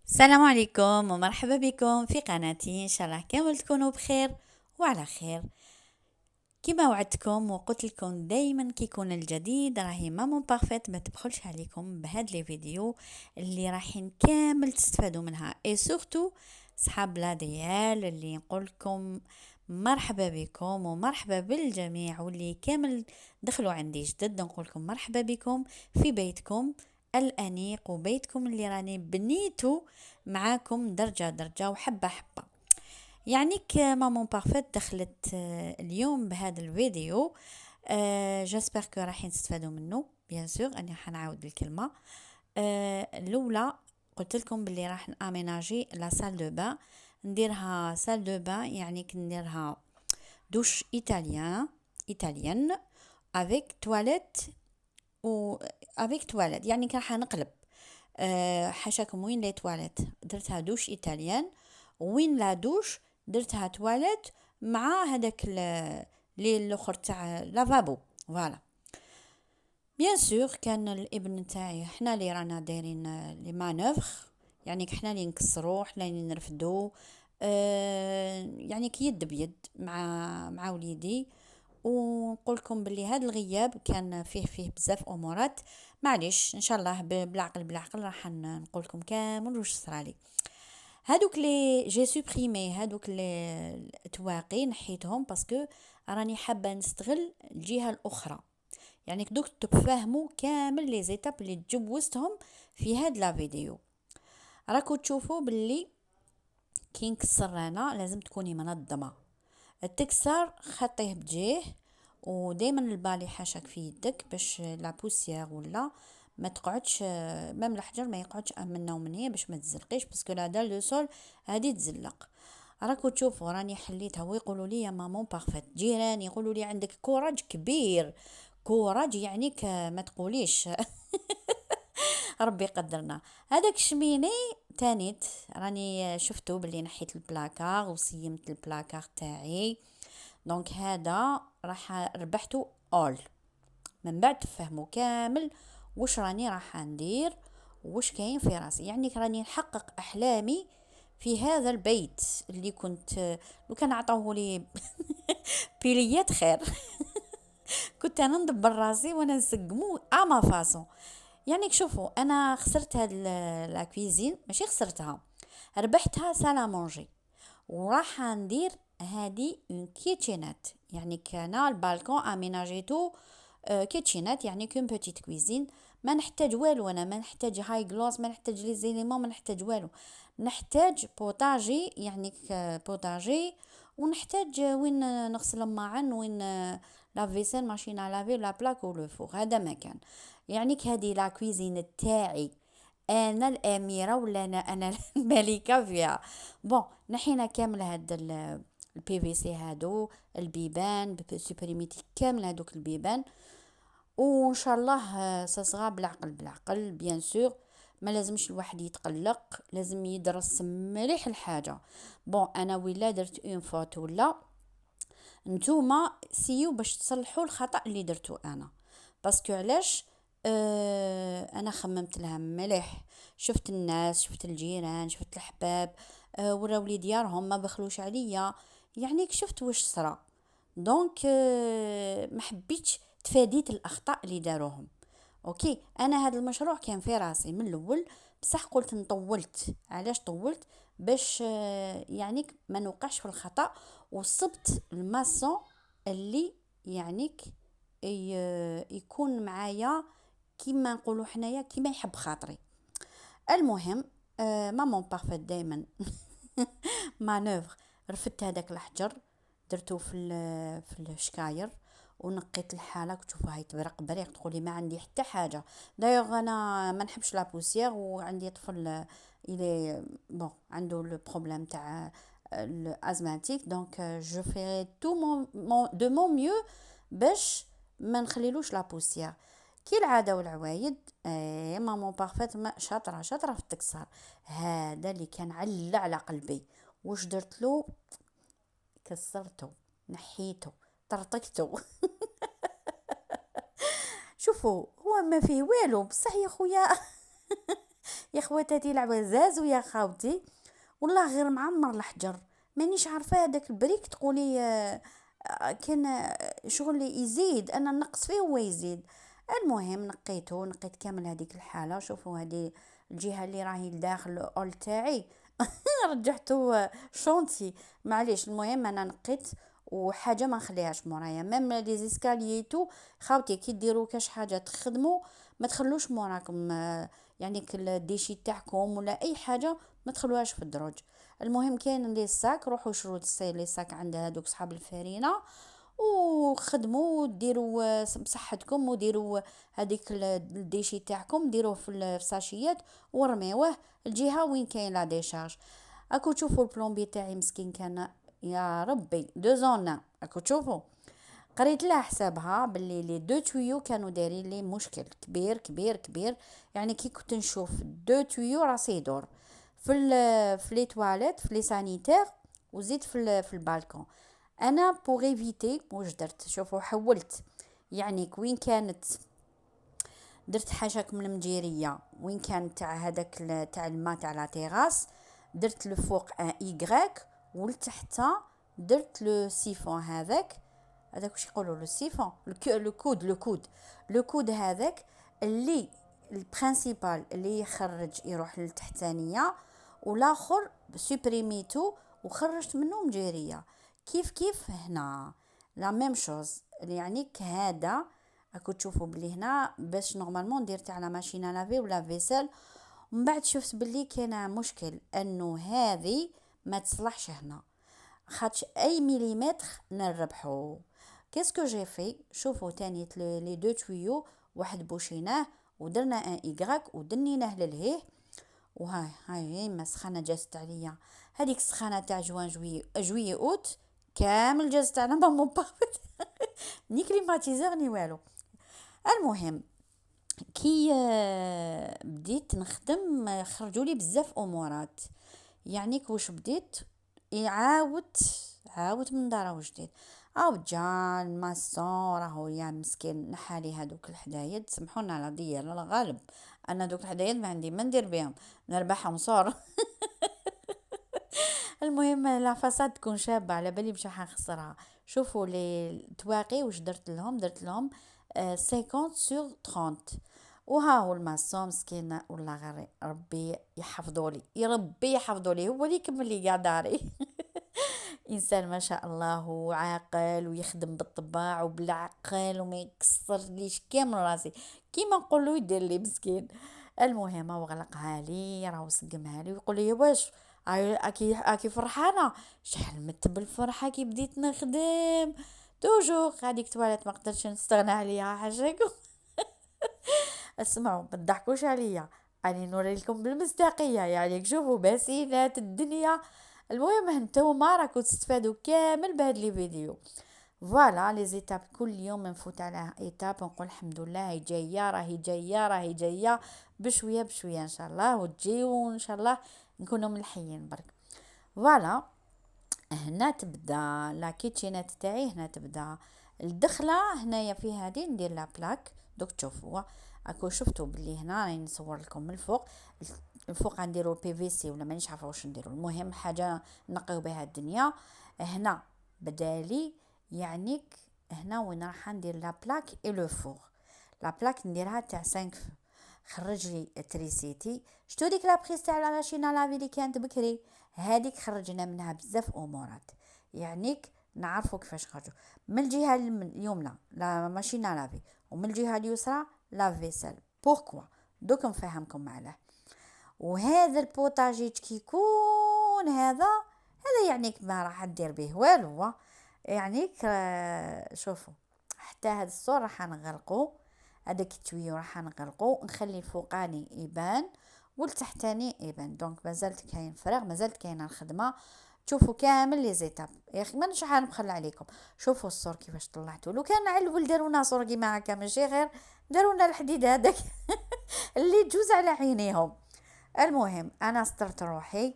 السلام عليكم ومرحبا بكم في قناتي. ان شاء الله كامل تكونوا بخير وعلى خير. كما وعدتكم وقلت لكم دايما كيكون الجديد راهي مامون بارفيت ما تبخلش عليكم بهاد لي فيديو اللي رايحين كامل تستفادوا منها اي سورتو صحاب لا ديال اللي نقول لكم مرحبا بكم ومرحبا بالجميع، واللي كامل دخلوا عندي جدد نقول لكم مرحبا بكم في بيتكم الأنيق وبيتكم اللي راني بنيته معاكم درجة درجة وحبة حبة. يعني مامون بارفيت دخلت اليوم بهذا الفيديو. جاسبر كو راح تستفادوا منه بيان سور. اني حنعاود الكلمه. الاولى قلت لكم باللي راح ناميناجي لا سال دو بان، نديرها سال دو بان، يعني نديرها دوش ايطاليان افيك تواليت و افيك تواليت، يعني راح نقلب. حاشاكم وين لي تواليت درتها دوش ايطاليان، وين لا دوش درتها تواليت مع هذاك لي الاخر تاع لافابو. فوالا بيان سور كان الابن تاعي حنا اللي رانا دايرين لي مانوفر، يعني حنا اللي نكسرو حنا اللي نرفدو. يعني كيد بيد مع وليدي. ونقول لكم باللي هذا الغياب كان فيه بزاف امورات. معليش ان شاء الله بالعقل راح نقول لكم كامل واش صرالي. هادوك لي جي سوبريمي هادوك لي تواقي نحيتهم باسكو راني حابه نستغل الجهه الاخرى. يعني دوك تفهموا كامل لي زيتاب اللي تجوزتهم في هاد لا فيديو. راكو تشوفوا باللي كي نكسر انا لازم تكوني منظمه. التكسر خطيه بجيه، ودائما البالي حاشاك في يدك باش لا بوسيير ولا ما تقعدش، مام الحجر ما يقعدش منا ومن هي باش ما تزلقيش، باسكو لا دال دو سول هذه تزلق. راكو تشوفوا راني حليتها ويقولوا لي يا مامون بارفيت، جيراني يقولوا لي عندك كوراج كبير. كوراج يعني ما تقوليش. ربي قدرنا. هذاك شميني تانيت راني شفتو باللي نحيت البلاكار وصيمت البلاكار تاعي. دونك هذا راح ربحتو اول. من بعد تفهموا كامل واش راني راح ندير واش كاين في راسي، يعني راني نحقق احلامي في هذا البيت اللي كنت لو كان عطوه لي بيليات خير. كنت انا ندبر راسي وانا نسقمو اما فاسون. يعني شوفوا انا خسرت هاد لا كويزين، ماشي خسرتها، ربحتها سالا مونجي. وراح ندير هادي اون كيتشينات، يعني كان البالكون اميناجيتو كيتشينات، يعني كون بوتيت كويزين. ما نحتاج والو، انا ما نحتاج هاي جلوس، ما نحتاج لي زيليمون، ما نحتاج والو. نحتاج بوتاجي، يعني بوتاجي. ونحتاج وين نغسل الماعن، وين لا فيسيل، ماشين على لافي، لا بلاك ولو فوغ. هذا مكان يعني هذه لا كويزين تاعي، انا الاميره ولا انا الملكه فيها. بون نحينا كامل هاد البي في سي هادو، البيبان سوبريميتي كامل هادوك البيبان. وان شاء الله سصغى بالعقل بيان سور. ما لازمش الواحد يتقلق، لازم يدرس مليح الحاجه. بون انا ولا درت اون فوت ولا نتوما سيو باش تصلحوا الخطا اللي درتو انا. باسكو علاش؟ انا خممت لها مليح، شفت الناس، شفت الجيران، شفت الحباب، وراولي ديارهم ما بخلوش عليا، يعني شفت واش صرا. دونك ما حبيتش تفاديت الاخطاء اللي داروهم. اوكي انا هذا المشروع كان في راسي من الاول، بصح قلت نطولت. علاش طولت؟ باش يعني ما نوقعش في الخطا، وصبت الماسون اللي يعني يكون معايا كيما نقولوا حنايا كيما يحب خاطري. المهم مامون بارفيت دائما مانوفر. رفدت هذاك الحجر، درتو في الشكاير، ونقيت الحاله. تشوفوا هاي تبرق بريق، تقولي ما عندي حتى حاجه. دايوغ انا ما نحبش لا بوسيير، وعندي طفل الي بون عنده لو بروبليم تاع الازماتيك. دونك جو في تو مون دو مون ميو باش ما نخليلوش لا بوسيير. كي العاده والعوايد مامون بارفيت ما شاطره في التكسار. هذا اللي كان على قلبي. واش درت له؟ كسرته، نحيته، طرطقته. شوفوا هو ما فيه والو، بصح يا خويا يا خواتاتي العوزاز ويا خاوتي، والله غير معمر الحجر. مانيش عارفه هذاك البريك تقولي كان شغل يزيد، انا نقص فيه هو يزيد. المهم نقيته، نقيت كامل هذيك الحاله. شوفوا هذه الجهه اللي راهي لداخل الاول تاعي رجعته شونتي، معليش. المهم انا نقيت وحاجه ما نخليهاش مورايا، ميم لي زيسكاليتو. خاوتي كي ديروا كاش حاجه تخدموا ما تخلوش موراكم، يعني كل الديشي تاعكم ولا اي حاجه ما تخلوهاش في الدرج. المهم كاين لي الساك، روحوا شرو لي الساك عند هذوك صحاب الفارينه وخدموا وديروا بصحتكم، وديروا هذيك الديشي تاعكم ديروه في الساشيات ورميوه الجهه وين كاين لا ديشارج. اكو تشوفوا البلومبي تاعي مسكين كان يا ربي دو زونا. اكو تشوفوا قريت لها حسابها باللي لي دو تويو كانوا دايرين لي مشكل كبير كبير كبير. يعني كي كنت نشوف دو تويو راسي يدور في لي تواليت في لي سانيتير وزيد في البالكون. انا بوغ ايفيتي واش درت، شوفوا حولت يعني كوين كانت درت حاشاكم المجيريه وين كان تاع هذاك تاع الماء تاع لا تيراس، درت لفوق ان ايغريك ولتحت درت لو سيفون هذاك واش يقولوا لو سيفون لو كود هذاك اللي البرينسيبال اللي يخرج يروح للتحتانيه، والاخر سوبريميتو وخرجت منه مجيريه. كيف هنا لا ميم شوز، يعني هذا راكو تشوفوا بلي هنا باش نورمالمون درت على ماشينه لافي ولا فيسل. ومن بعد شفت بلي كان مشكل انه هذه ما تصلحش هنا، خاطش اي مليمتر نربحو. كيسكو جي في، شوفوا تاني لي دو تويو واحد بوشيناه ودرنا ان ايغراك ودنيناه للهيه. وهاي ما سخانه جازت عليا هذيك السخانه تاع جوان جوي اوت كامل جازت على مامون بارفيت ني كليماتيزور ني والو. المهم كي بديت نخدم خرجوا لي بزاف امورات. يعني كوش بديت عاود من دار وجديد او جا الماسون راهو يا مسكين نحالي هذوك الحدايد. سمحونا على ضير الغالب، انا دوك الحدايد ما عندي ما ندير بهم، نربحهم صور المهم لا فساد تكون شابه على بالي مش حنخسرها. شوفوا لي التواقي واش درت لهم 50 سور 30. وها هو الماسون مسكين والله غير ربي يحفظوا لي هو اللي يكمل لي كاع داري انسان ما شاء الله وعاقل ويخدم بالطباع وبالعقل وما يكسر ليش كامل راسي كيما نقولوا يدير لي مسكين. المهم هو غلقها لي راهو سقمها لي ويقول لي واش اكي فرحانه. شحال مت بالفرحه كي بديت نخدم توجور هذيك تواليت ما قدرتش نستغنى عليها حاجاكم اسمعوا ما تضحكوش عليا، اني نوري لكم بالمصداقيه. يعني شوفوا بسيلات الدنيا. المهم انتوما راكم تستفادوا كامل بهاد لي فيديو. فوالا لي زيتاب كل يوم نفوت على ايتاب نقول الحمد لله هي جايه راهي جايه بشويه بشويه ان شاء الله وتجي وان شاء الله نكونوا ملحيين برك. فوالا هنا تبدا لا كيتشينات تاعي، هنا تبدا الدخله هنايا في هذه ندير لا بلاك. دوك تشوفوا اكو شفتوا بلي هنا راني نصور لكم من الفوق نديروا بي في سي ولا مانيش عارفه واش نديروا. المهم حاجه نقيو بها الدنيا. هنا بدالي يعني هنا وين راح ندير لا بلاك اي لو فور. لا بلاك نديرها تاع 5 خرج لي تريسيتي. شتو ديك لابريس تاع لا ماشينه لافي اللي كانت بكري هذيك خرجنا منها بزاف امورات. يعني نعرفوا كيفاش خرجوا من الجهه اليمنى لا ماشينه لافي ومن الجهه اليسرى لا فيسل. بوركوا دوك نفهمكم علاه. وهذا البوطاجي كي يكون هذا يعني ما راح ندير به والو. يعني شوفوا حتى هذا الصور راح نغلقو، هذاك التويو راح نغلقو نخلي الفوقاني يبان والتحتاني يبان. دونك مازالت كاين فراغ، مازالت كاينه الخدمه. تشوفوا كامل لي زيتاب يا اخي مانيش نبخل عليكم. شوفوا الصور كيفاش طلعتوا، لو كان علول دارونا صور كيما هكا ماشي غير دارونا الحديد هذاك اللي تجوز على عينيهم. المهم انا استرت روحي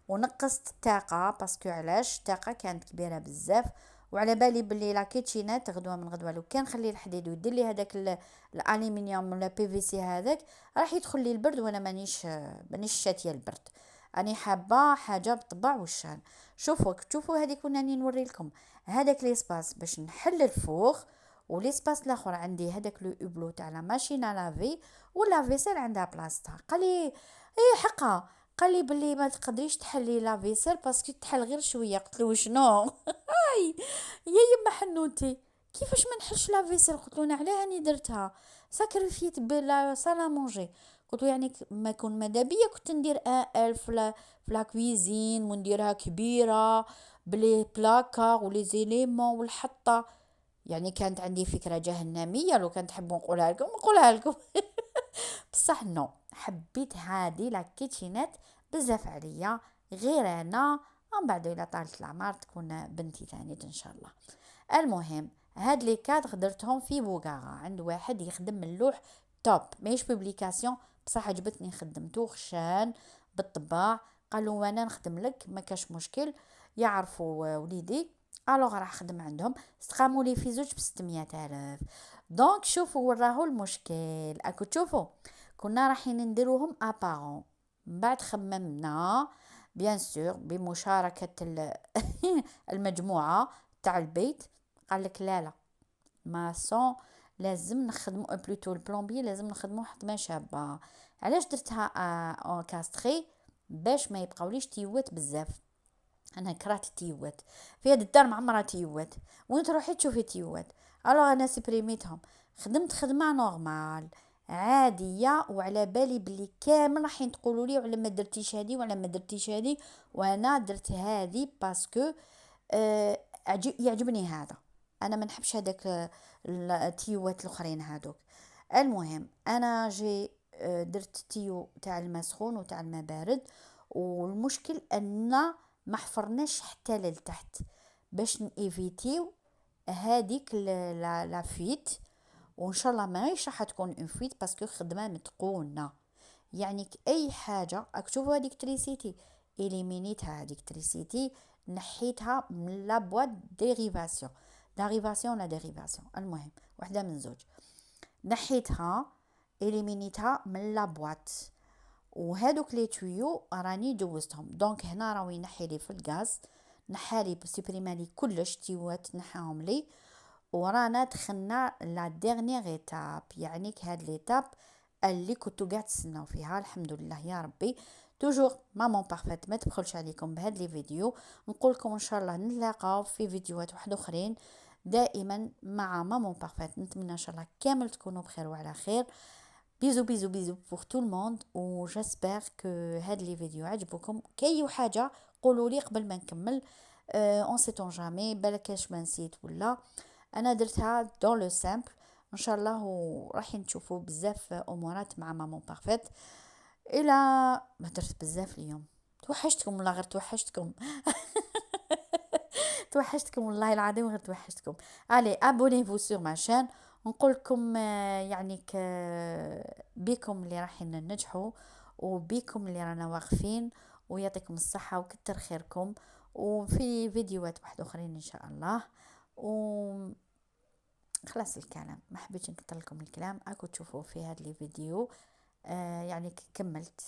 ونقصت الطاقه باسكو علاش الطاقه كانت كبيره بزاف وعلى بالي باللي لا كيتشينات غدوه من غدوه لو كان نخلي الحديد ويدير لي هذاك الالومنيوم ولا بي في سي هذاك راح يدخل لي البرد، وانا مانيش شاتيه البرد. اني حابه حاجه بطبع والشان. شوفوا هذيك وناني نوري لكم هذاك ليسباس باش نحل الفوغ، وليسباس الاخر عندي هذاك لو اوبلو تاع لا ماشين لافي ولا فيسيل عندها بلاصتها. قال لي ايه حقا، قال لي بلي ما تقدريش تحلي لا فيسيل باسكو تحل غير شويه. قلت له شنو؟ هاي يا يما حنوتي كيفاش ما نحلش لا فيسيل؟ قلت له انا علاه راني درتها ساكرفيت بلا سالا مونجي. قلت له يعني ما يكون ماذا بيا كنت ندير الف لا كويزين ونديرها كبيره بلي بلاكا ولي زيليمون والحطه. يعني كانت عندي فكره جهنميه، لو كانت تحبوا نقولها لكم نقولها لكم. بصح نو، حبيت هادي لا كيتشينات بزاف عليا، غير انا من بعد الى طالت العمر تكون بنتي ثاني ان شاء الله. المهم هاد لي كادر درتهم في بوغارا عند واحد يخدم اللوح توب، ماهيش بوبليكاسيون بصح عجبتني خدمته خشان بالطباع. قالوا وانا نخدم لك ما كاش مشكل، يعرفوا وليدي. الوغ راح خدم عندهم، استقاموا لي في زوج ب600,000. دونك شوفوا وراهو المشكل اكو تشوفوا. كنا رايحين نديروهم ابارون، من بعد خممنا بيان سور بمشاركة المجموعة تاع البيت. قال لك لا ماسون لازم نخدمو بلوتو البلومبي لازم نخدمو خدمه شابه. علاش درتها اون كاستري؟ باش ما يبقاوليش تيوات بزاف. انا كرهت التيوات في هاد الدار، معمرها تيوات وين تروحي تشوفي تيوات. الوغ انا سيبريميتهم، خدمت خدمه نورمال عاديه، وعلى بالي بلي كامل راح تقولوا لي وعلى ما درتيش هذه وعلى ما درتيش هذه، وانا درت هذه باسكو يعجبني هذا. انا ما نحبش هذاك التيوات الاخرين هذوك. المهم انا جي درت تيو تاع الماء سخون وتاع الماء بارد، والمشكل ان ما حفرناش حتى لتحت باش نيفيتيو هذيك لا فيت. وان شاء الله ماهيش راح تكون اون فيت باسكو خدمه متقونه. يعني اي حاجه اكتبوا هذيك تريسيتي اليمينيتها، هذيك تريسيتي نحيتها من لا بواد ديريفاسيون لا ديريفاسيون المهم وحده من زوج، نحيتها اليمينيتها من لا بوات. وهذوك لي تويو راني دوزتهم. دونك هنا راهو ينحي لي في الغاز، نحالي بسيبريمالي كلش تيوات نحاهم لي. ورانا دخلنا لا ديرنيير ايتاب، يعني هاد ليتاب اللي كنتو قاعد تسناو فيها. الحمد لله يا ربي. توجور مامون بارفيت ما تبخلش عليكم بهاد لي فيديو. نقول لكم ان شاء الله نلاقاو في فيديوهات واحد اخرين دائما مع مامون بارفيت. نتمنى ان شاء الله كامل تكونوا بخير وعلى خير. بيزو بيزو بيزو بور تو الموند، و جيسبر كو هاد لي فيديو عجبوكم. كاي حاجه قولوا لي قبل ما نكمل، اون سيتون جامي بالكاش ما نسيت ولا. انا درتها دون لو سامبل ان شاء الله، وراح نشوفوا بزاف امورات مع مامون بارفيت. الى ما درت بزاف اليوم، توحشتكم والله غير توحشتكم. توحشتكم والله العظيم غير توحشتكم. الي ابونيفو سور ما شان. نقول لكم يعني بيكم اللي رايحين ننجحوا، وبيكم اللي رانا واقفين، ويعطيكم الصحة وكتر خيركم. وفي فيديوهات واحد اخرين ان شاء الله. و خلاص الكلام ما حبيتش نكتر لكم الكلام، اكو تشوفوا في هذا الفيديو يعني كملت